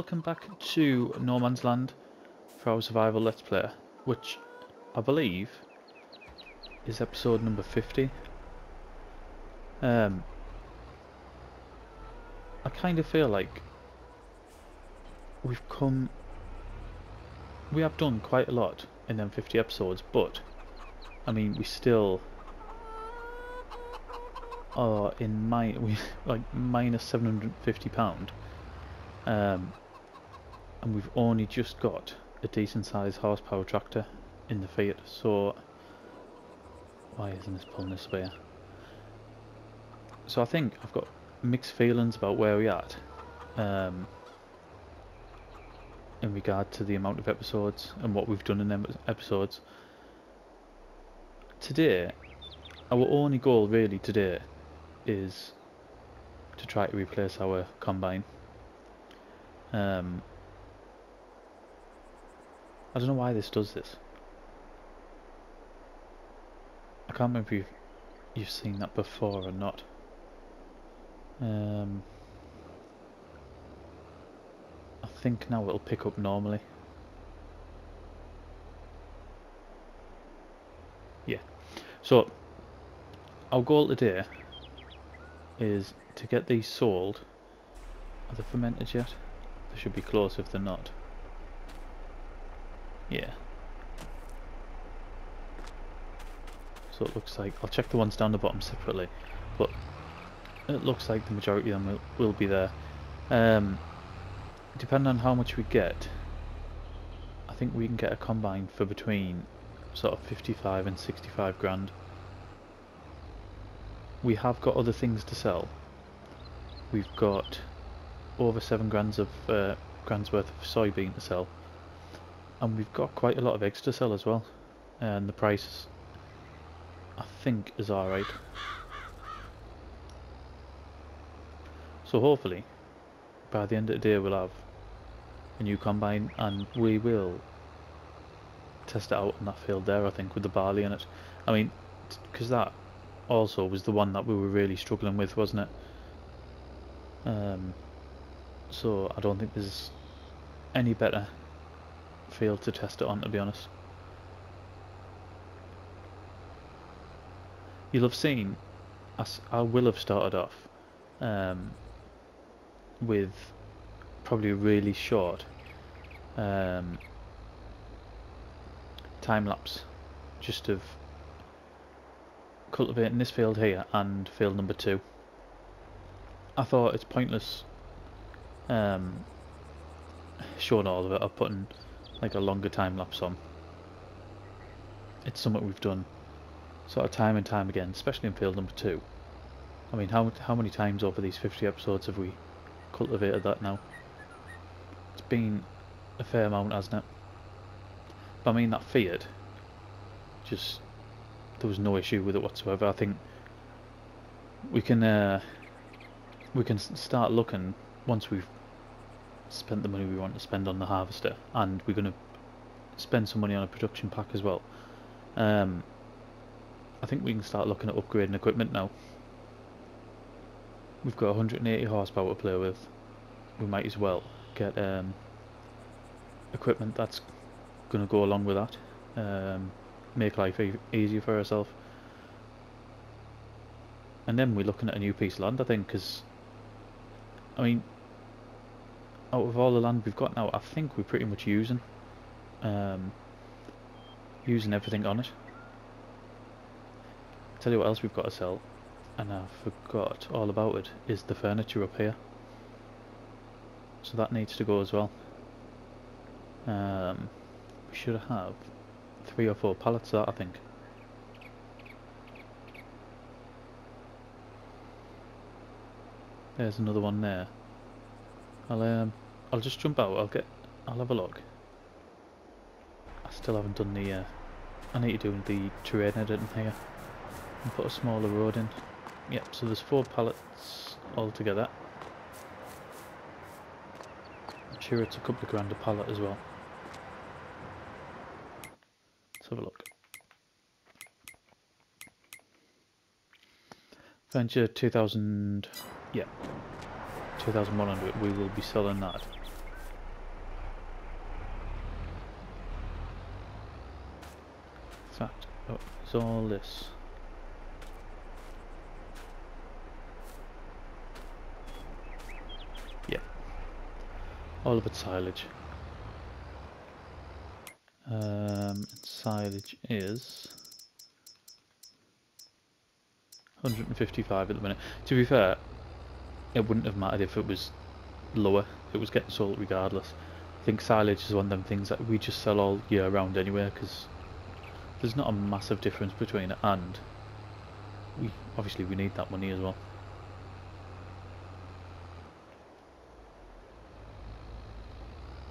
welcome back to No Man's Land for our survival let's play, which I believe is episode number 50. I kind of feel like we have done quite a lot in them 50 episodes, but I mean we still are in minus £750, and we've only just got a decent sized horsepower tractor in the field, so why isn't this pulling this way? So I think I've got mixed feelings about where we're at in regard to the amount of episodes and what we've done in them episodes. Today, our only goal really today is to try to replace our combine. I don't know why this does this. I can't remember if you've seen that before or not. I think now it'll pick up normally. Yeah. So our goal today is to get these sold. Are they fermented yet? They should be close if they're not. Yeah. So it looks like, I'll check the ones down the bottom separately, but it looks like the majority of them will be there. Depending on how much we get, I think we can get a combine for between sort of 55 and 65 grand. We have got other things to sell. We've got over 7 grand's worth of soybean to sell, and we've got quite a lot of eggs to sell as well, and the price I think is alright. So hopefully by the end of the day we'll have a new combine, and we will test it out in that field there, I think, with the barley in it. I mean, because that also was the one that we were really struggling with, wasn't it? So I don't think there's any better field to test it on, to be honest. You'll have seen, I will have started off with probably a really short time lapse just of cultivating this field here and field number 2. I thought it's pointless showing all of it or putting like a longer time lapse on. It's something we've done sort of time and time again, especially in field number 2. I mean, how many times over these 50 episodes have we cultivated that now? It's been a fair amount, hasn't it? But I mean, that field, just, there was no issue with it whatsoever. I think we can start looking, once we've spent the money we want to spend on the harvester, and we're going to spend some money on a production pack as well. I think we can start looking at upgrading equipment now. We've got 180 horsepower to play with. We might as well get equipment that's going to go along with that. Make life easier for ourselves. And then we're looking at a new piece of land, I think, because I mean, out of all the land we've got now, I think we're pretty much using everything on it. Tell you what else we've got to sell, and I forgot all about it, is the furniture up here. So that needs to go as well. We should have 3 or 4 pallets of that, I think. There's another one there. I'll just jump out. I'll have a look. I still haven't done the I need to do the terrain editing here and put a smaller road in. Yep, so there's 4 pallets altogether. I'm sure it's a couple of grand a pallet as well. Let's have a look. Venture 2000, yeah, 2100, we will be selling that Oh, it's all this. Yep. All of it's silage. Silage is 155 at the minute. To be fair, it wouldn't have mattered if it was lower. It was getting sold regardless. I think silage is one of them things that we just sell all year round anyway, because there's not a massive difference between it, and obviously we need that money as well.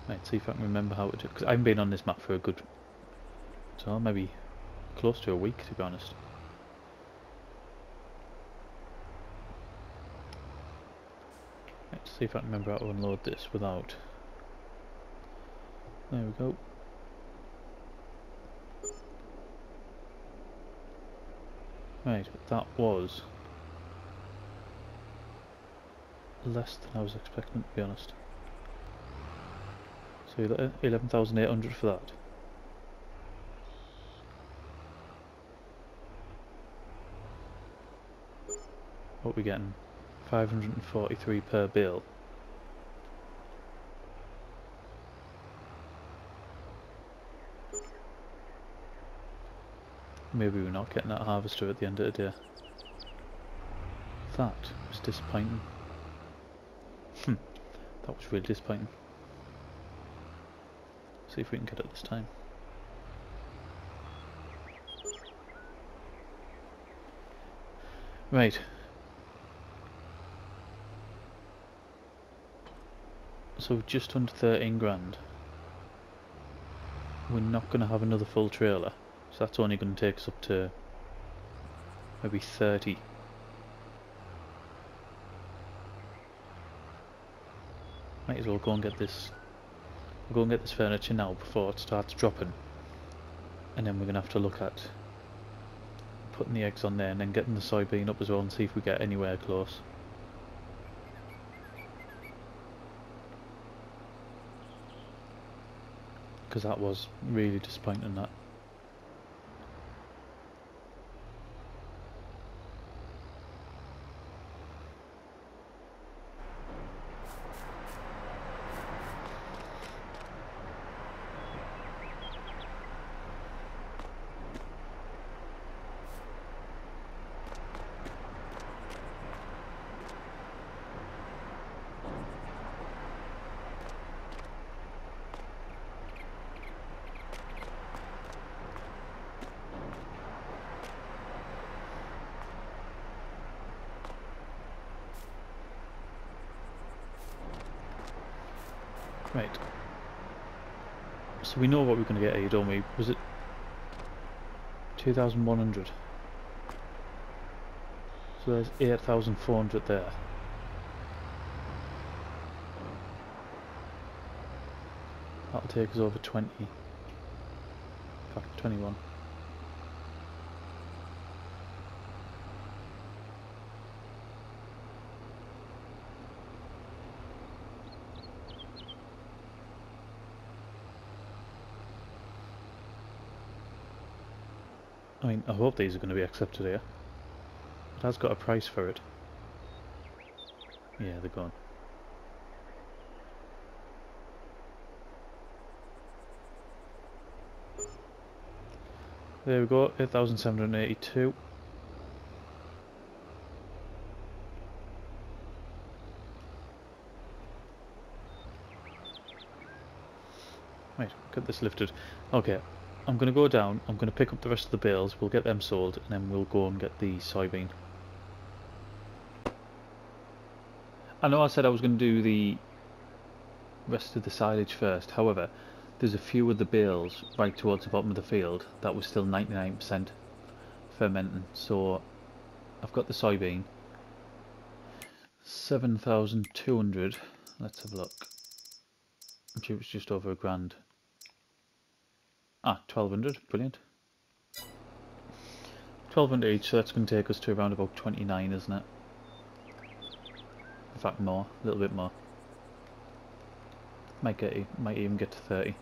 Right, see if I can remember how to do it, because I haven't been on this map for a good, so maybe close to a week, to be honest. Right, see if I can remember how to unload this without. There we go. Right, that was less than I was expecting, to be honest. So 11,800 for that. What are we getting? 543 per bale. Maybe we're not getting that harvester at the end of the day. That was disappointing. That was really disappointing. See if we can get it this time. Right. So just under 13 grand. We're not going to have another full trailer, so that's only going to take us up to maybe 30. Might as well go and get this. Go and get this furniture now before it starts dropping, and then we're going to have to look at putting the eggs on there and then getting the soybean up as well and see if we get anywhere close. Because that was really disappointing, that. Right. So we know what we're going to get here, don't we? Was it 2,100? So there's 8,400 there. That'll take us over 20. In fact, 21. I mean, I hope these are going to be accepted here. It has got a price for it. Yeah, they're gone. There we go, 8,782. Right, get this lifted. Okay, I'm going to go down, I'm going to pick up the rest of the bales, we'll get them sold, and then we'll go and get the soybean. I know I said I was going to do the rest of the silage first, however, there's a few of the bales right towards the bottom of the field that was still 99% fermenting, so I've got the soybean. 7,200, let's have a look. I'm sure it was just over a grand. 1,200, brilliant. 1,200 each, so that's going to take us to around about 29, isn't it? In fact, more, a little bit more. Might even get to 30.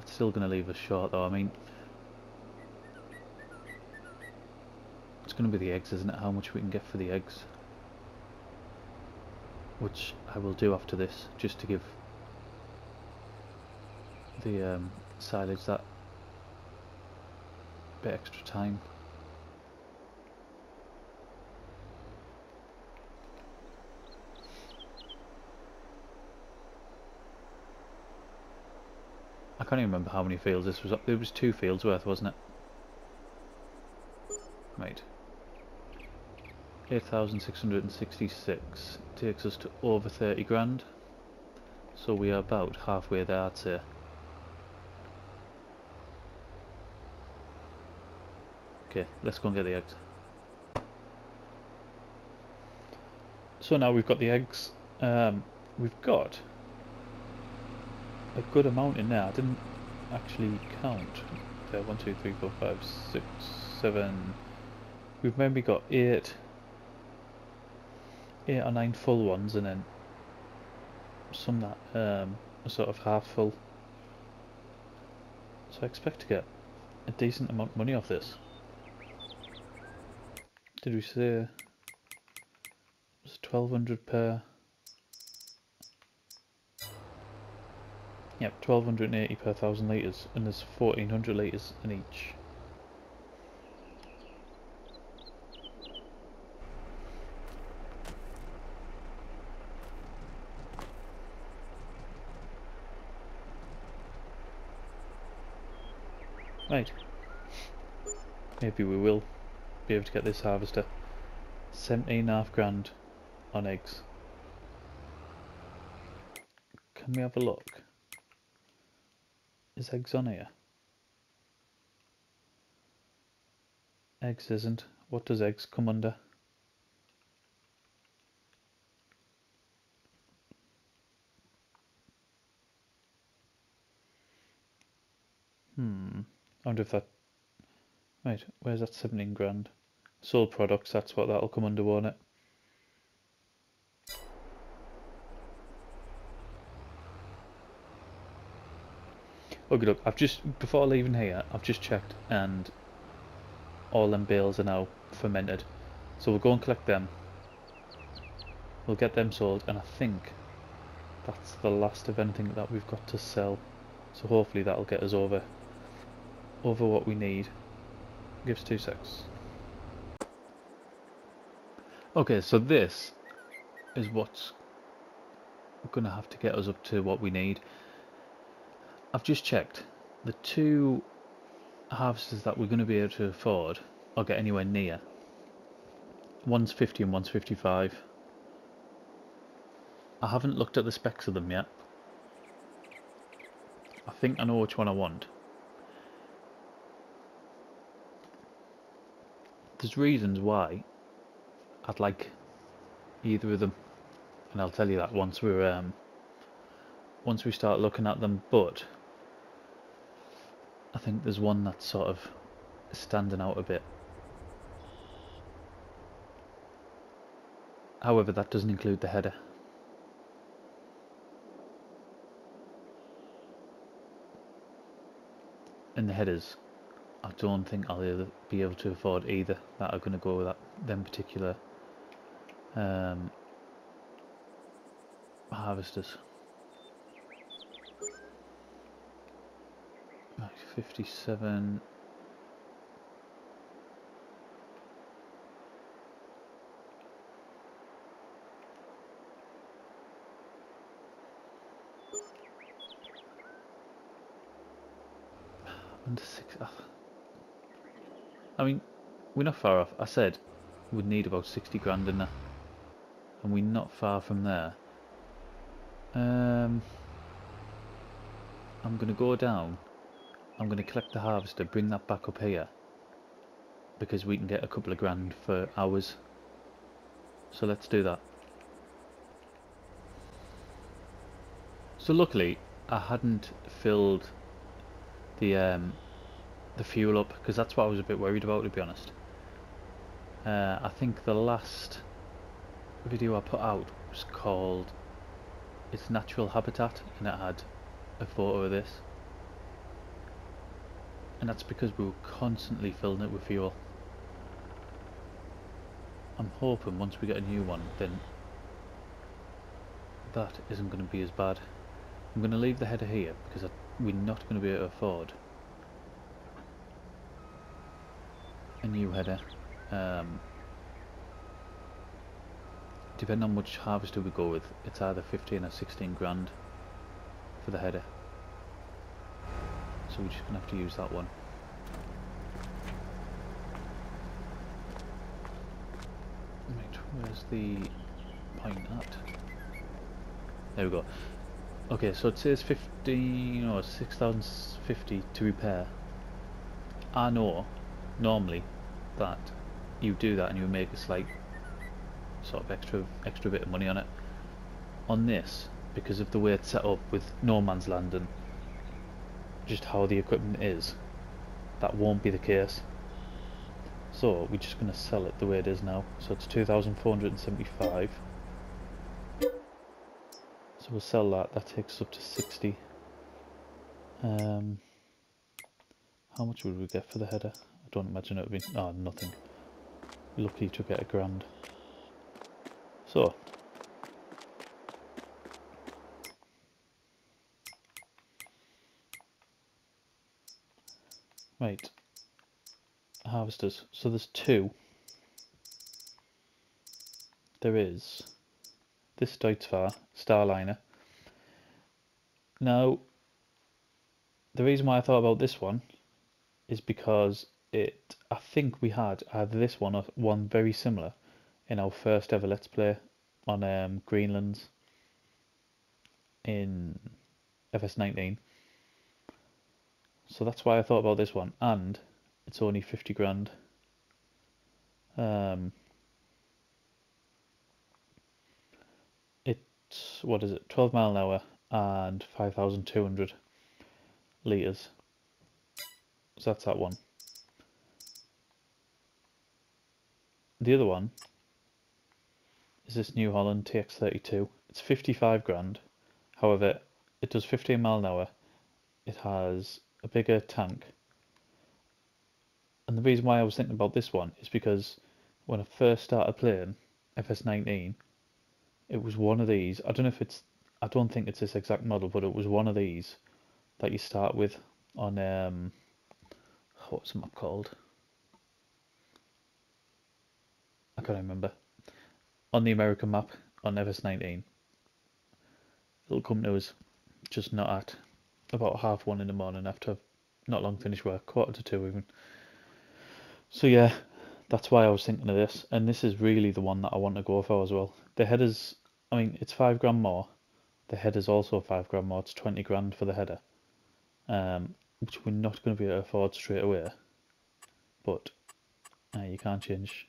That's still going to leave us short though. I mean, it's going to be the eggs, isn't it? How much we can get for the eggs. Which I will do after this, just to give the silage that bit extra time. I can't even remember how many fields this was. It was 2 fields worth, wasn't it? Right. 8,666 takes us to over 30 grand. So we are about halfway there, I'd say. Okay, let's go and get the eggs. So now we've got the eggs. We've got a good amount in there. I didn't actually count. There, 1, 2, 3, 4, 5, 6, 7. We've maybe got 8 or 9 full ones, and then some that are sort of half full. So I expect to get a decent amount of money off this. Did we say it was 1,200 per? Yep, 1,280 per 1,000 litres, and there's 1,400 litres in each. Right. Maybe we will be able to get this harvester. 17.5 grand on eggs. Can we have a look? Is eggs on here? Eggs isn't. What does eggs come under? I wonder if that... Right, where's that 17 grand? Sold products, that's what that'll come under, won't it? Okay, look, I've just, before leaving here, I've just checked and all them bales are now fermented. So we'll go and collect them. We'll get them sold, and I think that's the last of anything that we've got to sell. So hopefully that'll get us over what we need. Give us 2 secs. Okay, so this is what's gonna have to get us up to what we need. I've just checked. The 2 harvesters that we're going to be able to afford or get anywhere near. One's 50 and one's 55. I haven't looked at the specs of them yet. I think I know which one I want. There's reasons why I'd like either of them, and I'll tell you that once we start looking at them. But I think there's one that's sort of standing out a bit. However, that doesn't include the header. And the headers, I don't think I'll be able to afford either that are going to go with them particular harvesters. Right, 57. Under 6. I mean, we're not far off. I said we'd need about 60 grand in there, and we're not far from there. I'm going to go down. I'm going to collect the harvester, bring that back up here, because we can get a couple of grand for hours. So let's do that. So luckily I hadn't filled the fuel up, because that's what I was a bit worried about, to be honest. I think the last video I put out was called It's Natural Habitat, and it had a photo of this. and that's because we were constantly filling it with fuel. I'm hoping once we get a new one, then that isn't going to be as bad. I'm going to leave the header here because we're not going to be able to afford a new header. Depending on which harvester we go with, it's either 15 or 16 grand for the header. So we're just going to have to use that one. Right, where's the point at? There we go. Okay, so it says 6,050 to repair. I know normally that you do that and you make a slight sort of extra bit of money on it. On this, because of the way it's set up with no man's land and just how the equipment is, that won't be the case. So we're just going to sell it the way it is now. So it's 2,475. So we'll sell that. That takes us up to 60. How much would we get for the header? I don't imagine it would be... oh, nothing. Lucky to get £1,000. So right, harvesters. So there's two. There is this Deutzfahr Starliner. Now, the reason why I thought about this one is because I think we had either this one or one very similar in our first ever Let's Play on Greenland in FS19. So that's why I thought about this one, and it's only 50 grand. It's, what is it, 12 mile an hour and 5,200 litres. So that's that one. The other one is this New Holland TX32. It's 55 grand. However, it does 15 mile an hour. It has a bigger tank. And the reason why I was thinking about this one is because when I first started playing FS19, it was one of these. I don't know if it's, I don't think it's this exact model, but it was one of these that you start with on what's the map called? I can't remember. On the American map on FS19, it'll come to us just not at about 1:30 in the morning after I've not long finished work, 1:45 even. So yeah, that's why I was thinking of this, and this is really the one that I want to go for as well. The header's, I mean, it's 5 grand more. The header's also 5 grand more. It's 20 grand for the header, which we're not going to be able to afford straight away. But you can't change.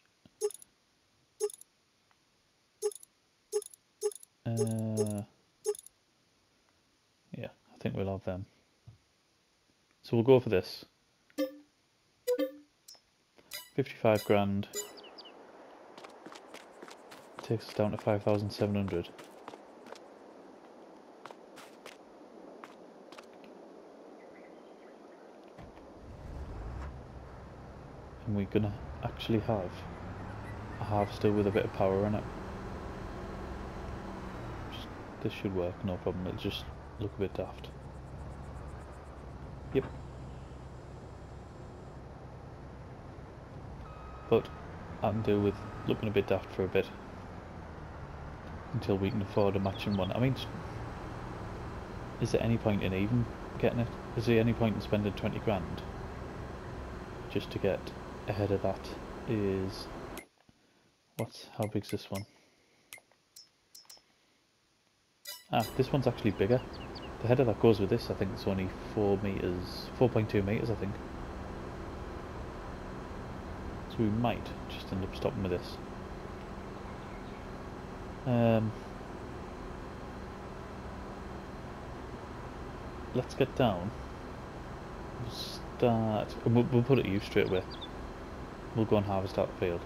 Yeah, I think we'll have them. So we'll go for this. 55 grand. Takes us down to 5,700. And we're gonna actually have a harvester with a bit of power in it. This should work, no problem. It'll just look a bit daft. Yep. But I can deal with looking a bit daft for a bit until we can afford a matching one. I mean, is there any point in even getting it? Is there any point in spending 20 grand just to get ahead of that? Is how big's this one? Ah, this one's actually bigger. The header that goes with this, I think it's only 4 meters, 4.2 meters, I think. So we might just end up stopping with this. Let's get down. We'll start. We'll put it to use straight away. We'll go and harvest out the field.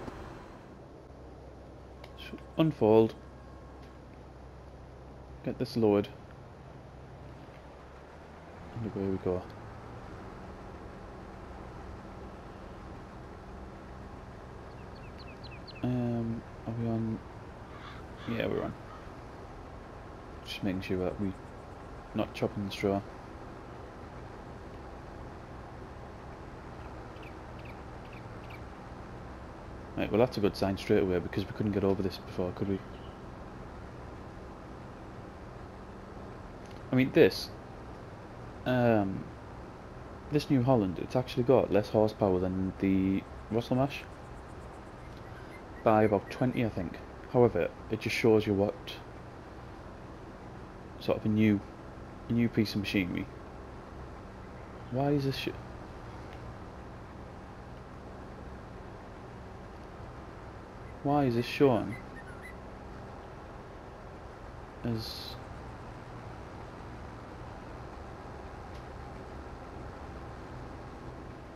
Unfold. Get this lowered. And away we go. Just making sure that we're not chopping the straw. Right, well that's a good sign straight away, because we couldn't get over this before, could we? I mean this New Holland, it's actually got less horsepower than the Russell Mash by about 20, I think. However, it just shows you what sort of a new piece of machinery. Why is this why is this shown as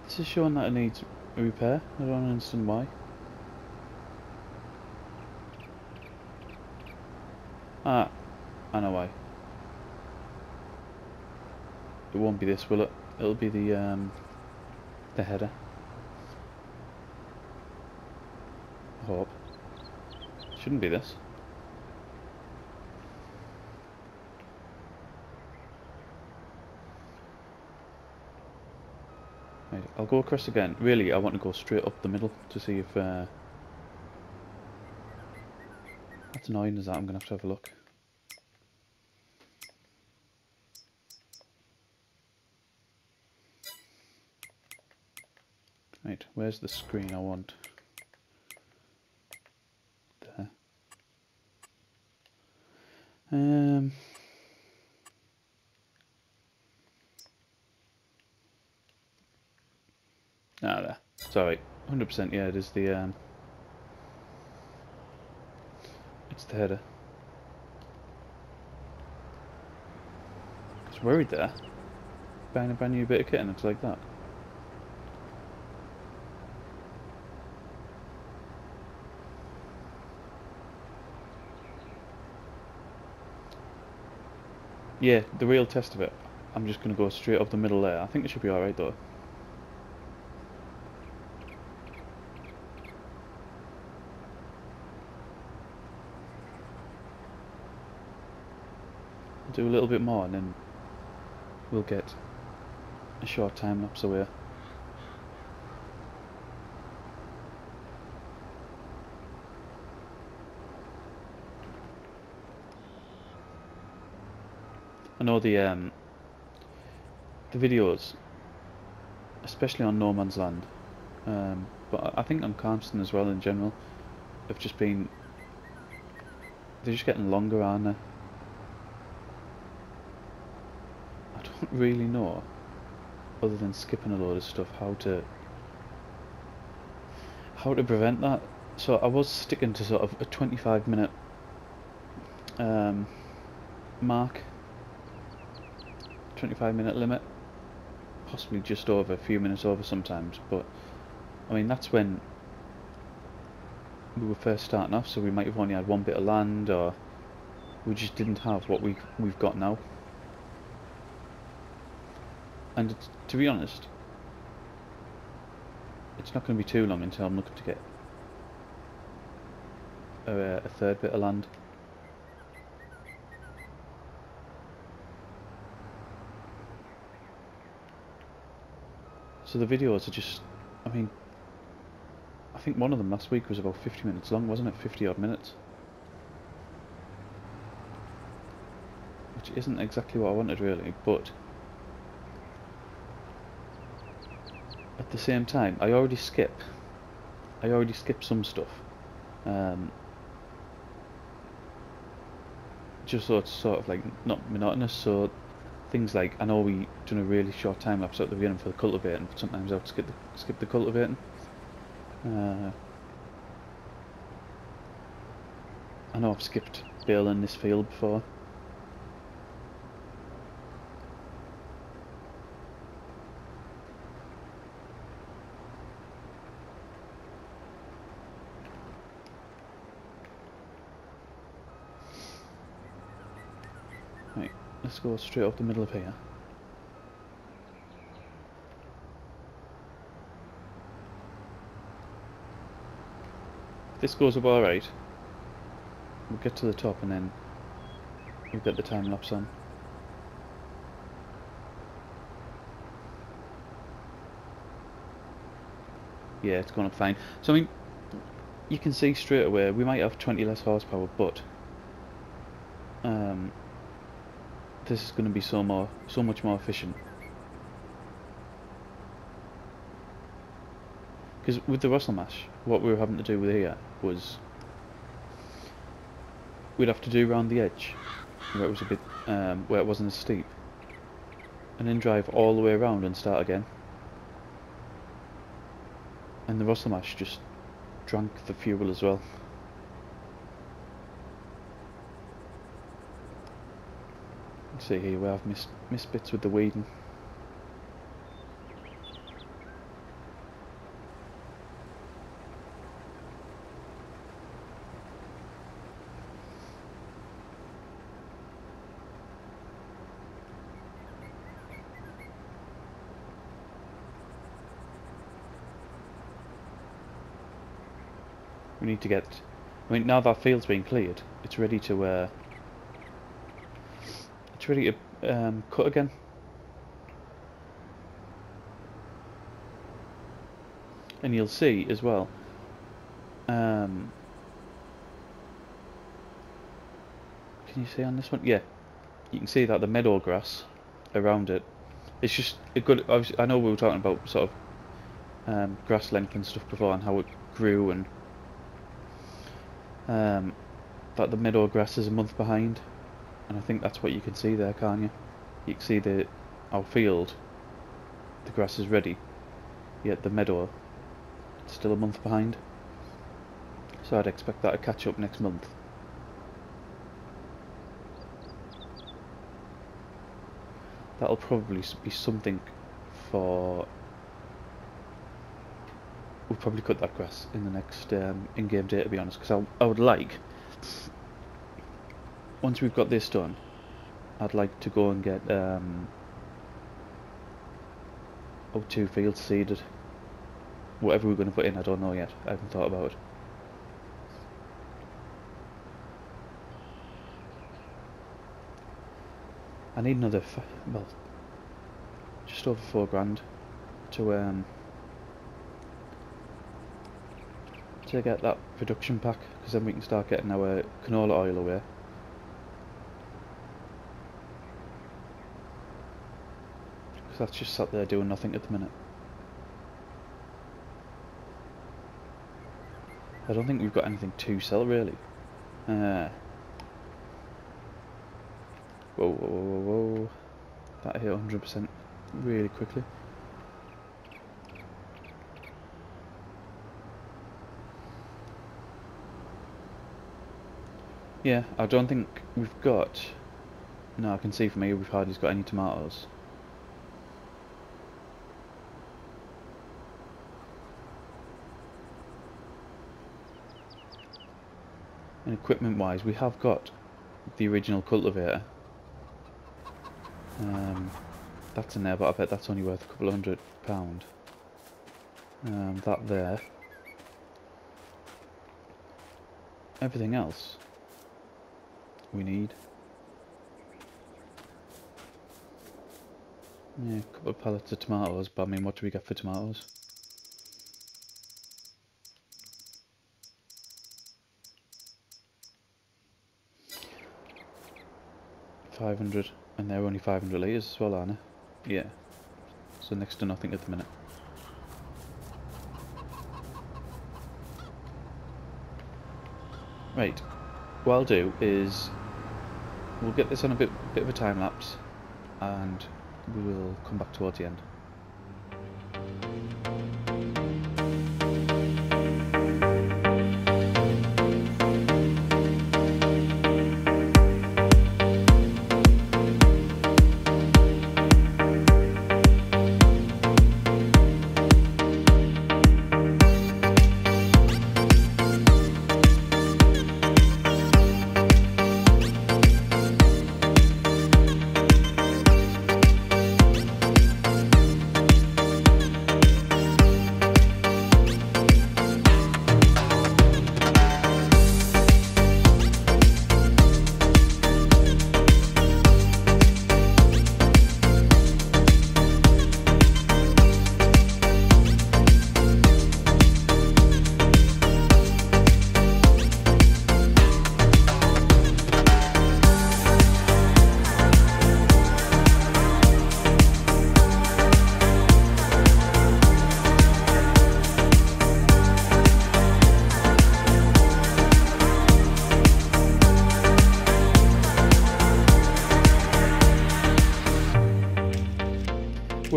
this is showing that it needs a repair? I don't understand why. Ah, I know why. It won't be this, will it? It'll be the header. I hope. Shouldn't be this. Right, I'll go across again. Really, I want to go straight up the middle to see if that's annoying as that. I'm gonna have to have a look. Right, where's the screen I want? There. There. Sorry, 100%. Yeah, it is the it's the header. I was worried there. Buying a brand new bit of kit and it's like that. Yeah, the real test of it, I'm just going to go straight up the middle there. I think it should be alright though. Do a little bit more and then we'll get a short time lapse away. I know the videos, especially on No Man's Land, but I think on Calmston as well in general, have just been, they're just getting longer, aren't they? I don't really know, other than skipping a load of stuff, how to prevent that. So I was sticking to sort of a 25-minute mark, 25-minute limit, possibly just over, a few minutes over sometimes, but I mean that's when we were first starting off, so we might have only had one bit of land, or we just didn't have what we've got now. And to be honest, it's not going to be too long until I'm looking to get a third bit of land. So the videos are just, I mean, I think one of them last week was about 50 minutes long, wasn't it? 50 odd minutes. Which isn't exactly what I wanted really, but at the same time, I already skip some stuff. Just so it's sort of like not monotonous, so things like, I know we done a really short time lapse at the beginning for the cultivating, but sometimes I have to skip the cultivating. I know I've skipped baling this field before. Right, let's go straight up the middle of here. If this goes up alright, we'll get to the top and then We've got the time lapse on. Yeah, it's going up fine. So I mean, you can see straight away we might have 20 less horsepower, but this is going to be so much more efficient. Because with the Russell mash, what we were having to do with here was we'd have to do around the edge where it was a bit where it wasn't as steep, and then drive all the way around and start again. And the Russell mash just drank the fuel as well. You see here where I've missed bits with the weeding. We need to get, I mean, now that field's been cleared, it's ready to cut again. And you'll see as well, can you see on this one? Yeah, you can see that the meadow grass around it, it's just a good, obviously, I know we were talking about sort of grass length and stuff before and how it grew, and that the meadow grass is a month behind, and I think that's what you can see there, can't you? You can see our field, the grass is ready, yet the meadow, it's still a month behind. So I'd expect that to catch up next month. That'll probably be something for... We'll probably cut that grass in the next in-game day, to be honest, because I would like, once we've got this done, I'd like to go and get O2 fields seeded. Whatever we're going to put in, I don't know yet. I haven't thought about it. I need another, well, just over £4 grand to get that production pack, because then we can start getting our canola oil away. Because that's just sat there doing nothing at the minute. I don't think we've got anything to sell really. Whoa, whoa, whoa, whoa. That hit 100% really quickly. Yeah, I don't think we've got... No, I can see from here we've hardly got any tomatoes. And equipment wise, we have got the original cultivator. That's in there, but I bet that's only worth a couple of £100. That there. Everything else we need. Yeah, a couple of pallets of tomatoes, but I mean, what do we get for tomatoes? $500, and they're only 500 litres as well, aren't they? Yeah. So next to nothing at the minute. Right. What I'll do is we'll get this on a bit of a time lapse, and we will come back towards the end.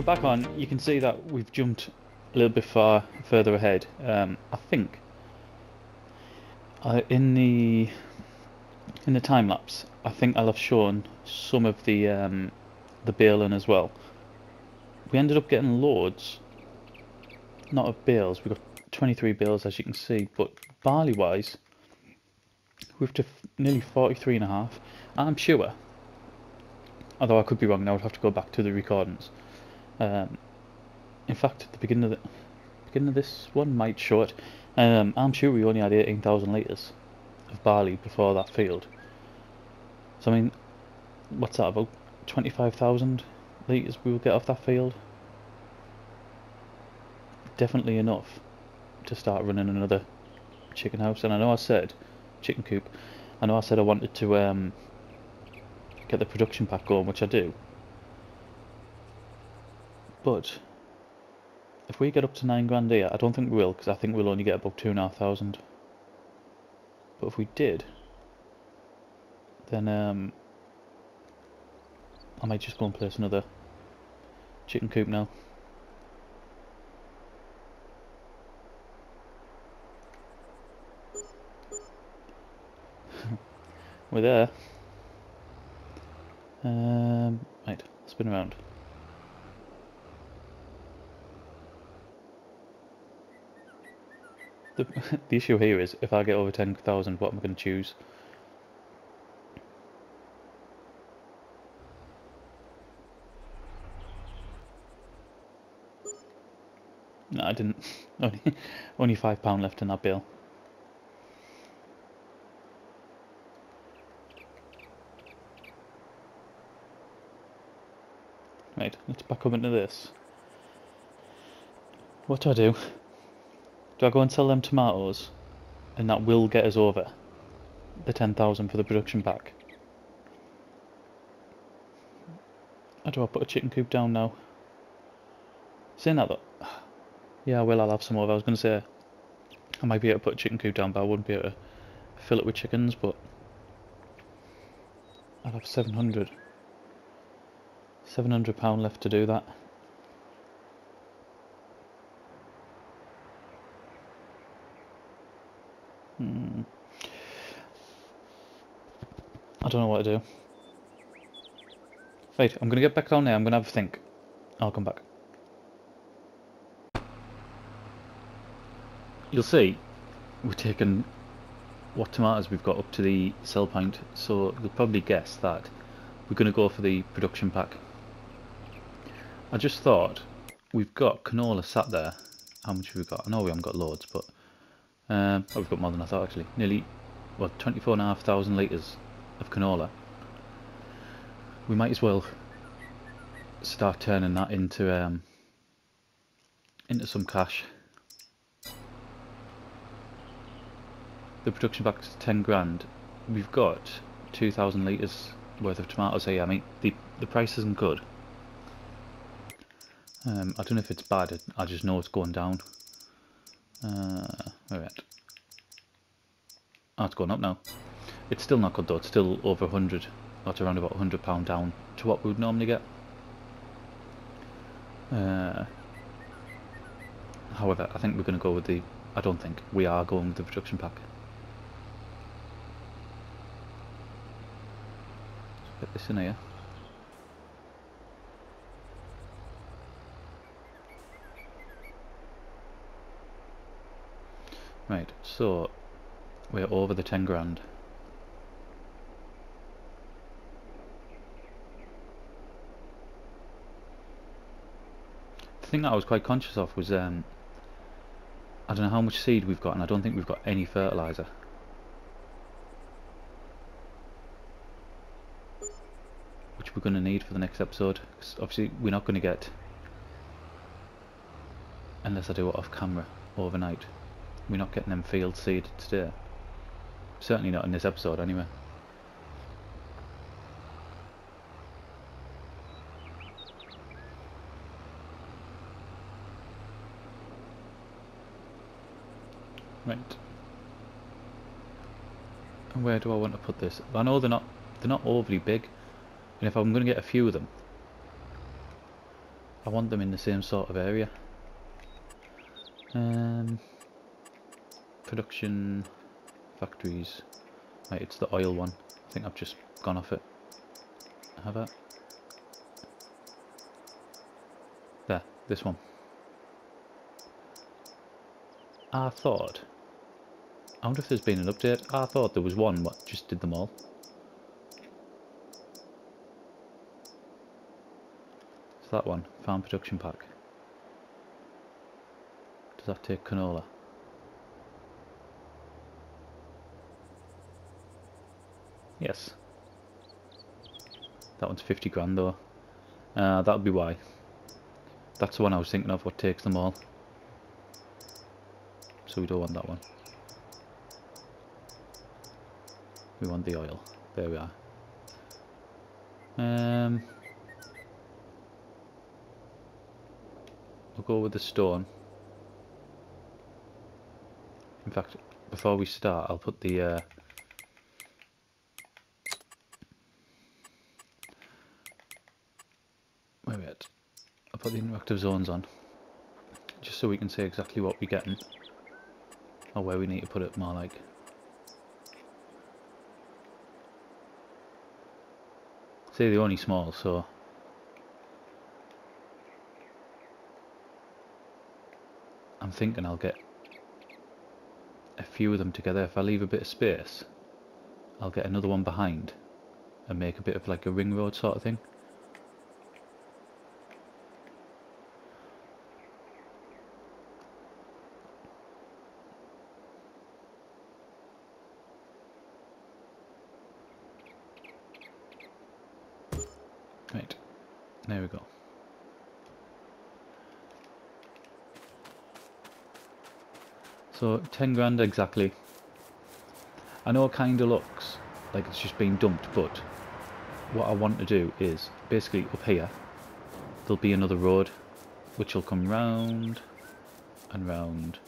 back on, you can see that we've jumped a little bit further ahead. I think in the time lapse, I think I'll have shown some of the baling as well. We ended up getting loads, not of bales. We got 23 bales, as you can see, but barley wise, we're up to nearly 43 and a half. I'm sure, although I could be wrong now, I'd have to go back to the recordings. In fact, at the beginning of this one might show it. I'm sure we only had 18,000 litres of barley before that field. So I mean, what's that, about 25,000 litres we will get off that field? Definitely enough to start running another chicken house. And I know I said chicken coop. I know I said I wanted to get the production pack going, which I do. But if we get up to 9 grand here, I don't think we will, because I think we'll only get about 2,500. But if we did, then I might just go and place another chicken coop now. We're there. Right, spin around. The issue here is, if I get over 10,000, what am I going to choose? No, I didn't. Only £5 left in that bale. Right, let's back up into this. What do I do? Do I go and sell them tomatoes, and that will get us over the 10,000 for the production pack? Or do I put a chicken coop down now? Saying that though, yeah, well, I'll have some more. I was going to say I might be able to put a chicken coop down, but I wouldn't be able to fill it with chickens. But I'd have £700 left to do that. I don't know what to do. Right, I'm going to get back down there. I'm going to have a think. I'll come back. You'll see we're taking what tomatoes we've got up to the sell point, so you'll probably guess that we're going to go for the production pack. I just thought, we've got canola sat there. How much have we got? I know we haven't got loads, but oh, we've got more than I thought actually. Nearly, well, 24,500 litres of canola. We might as well start turning that into some cash. The production pack is 10 grand. We've got 2,000 litres worth of tomatoes here. I mean, the price isn't good. I don't know if it's bad. I just know it's going down. Alright. Oh, it's going up now. It's still not good though. It's still over 100. Or it's around about £100 down to what we would normally get. However, I think we're going to go with the... I don't think. We are going with the production pack. Let's get this in here. Right, so we're over the 10 grand. The thing that I was quite conscious of was I don't know how much seed we've got, and I don't think we've got any fertiliser. Which we're going to need for the next episode, because obviously we're not going to get, unless I do it off camera overnight, we're not getting them field seeded today. Certainly not in this episode anyway. Right. And where do I want to put this? I know they're not overly big, and if I'm going to get a few of them, I want them in the same sort of area. Production factories. Right, it's the oil one. I think I've just gone off it. Have I? There, this one. I wonder if there's been an update. I thought there was one, but just did them all. It's that one, farm production pack. Does that take canola? Yes. That one's 50 grand though. That'll be why. That's the one I was thinking of, what takes them all. So we don't want that one. We want the oil. There we are. We'll go with the stone. In fact, before we start, I'll put the where are we at? I'll put the interactive zones on, just so we can see exactly what we're getting, or where we need to put it more like. See, they're only small, so I'm thinking I'll get a few of them together. If I leave a bit of space, I'll get another one behind and make a bit of like a ring road sort of thing. Right, there we go. So 10 grand exactly. I know it kind of looks like it's just been dumped, but what I want to do is basically up here there'll be another road which will come round and round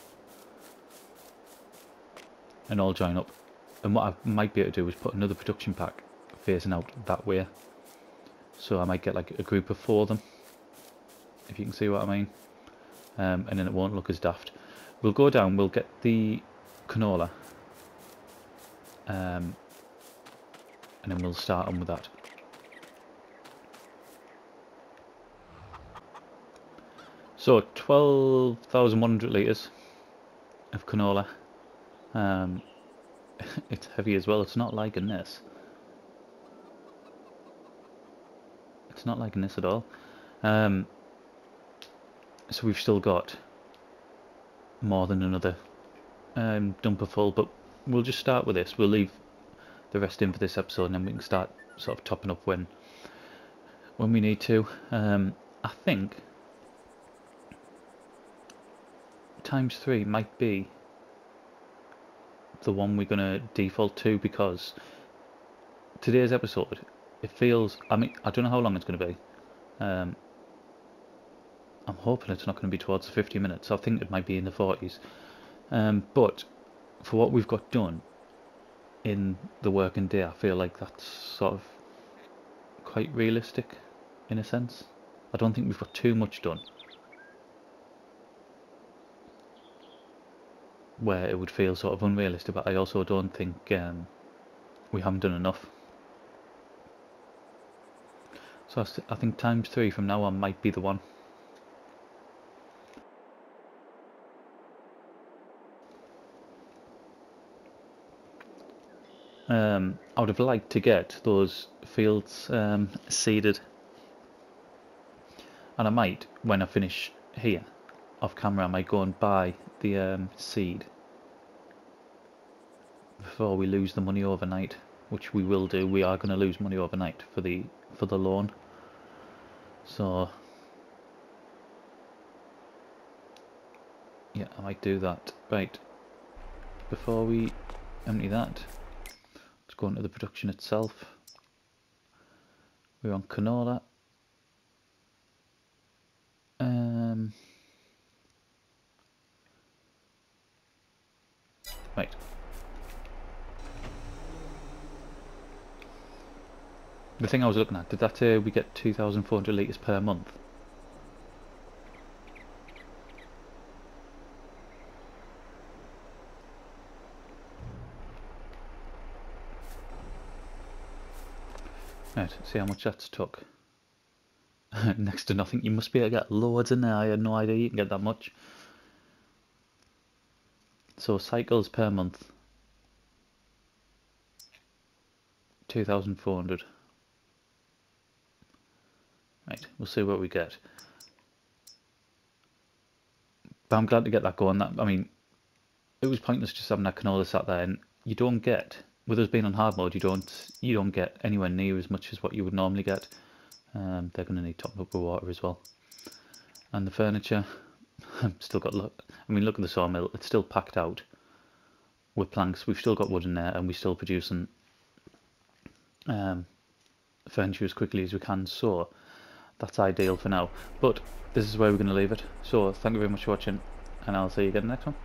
and all join up, and what I might be able to do is put another production pack facing out that way, so I might get like a group of 4 of them, if you can see what I mean, and then it won't look as daft. We'll go down, we'll get the canola, and then we'll start on with that. So 12,100 litres of canola. It's heavy as well. It's not liking this. It's not liking this at all. So we've still got more than another dumper full, but we'll just start with this. We'll leave the rest in for this episode, and then we can start sort of topping up when we need to. I think ×3 might be the one we're going to default to, because today's episode, it feels, I mean, I don't know how long it's going to be. I'm hoping it's not going to be towards the 50 minutes. I think it might be in the 40s. But for what we've got done in the working day, I feel like that's sort of quite realistic in a sense. I don't think we've got too much done where it would feel sort of unrealistic, but I also don't think we haven't done enough. So I think ×3 from now on might be the one. I would have liked to get those fields seeded, and I might, when I finish here off camera, I might go and buy the seed before we lose the money overnight, which we will do. We are going to lose money overnight for the loan, so yeah, I might do that. Right, before we empty that, let's go into the production itself. We're on canola. Right. The thing I was looking at, did that we get 2,400 litres per month? Right, see how much that's took. Next to nothing. You must be able to get loads in there. I had no idea you can get that much. So cycles per month, 2,400. Right, we'll see what we get. But I'm glad to get that going. That, I mean, it was pointless just having that canola sat there, and you don't get, with us being on hard mode, you don't get anywhere near as much as what you would normally get. They're going to need topping up with water as well. And the furniture, I've still got, look, I mean, look at the sawmill, it's still packed out with planks. We've still got wood in there, and we're still producing furniture as quickly as we can, so that's ideal for now. But this is where we're going to leave it. So thank you very much for watching, and I'll see you again next one.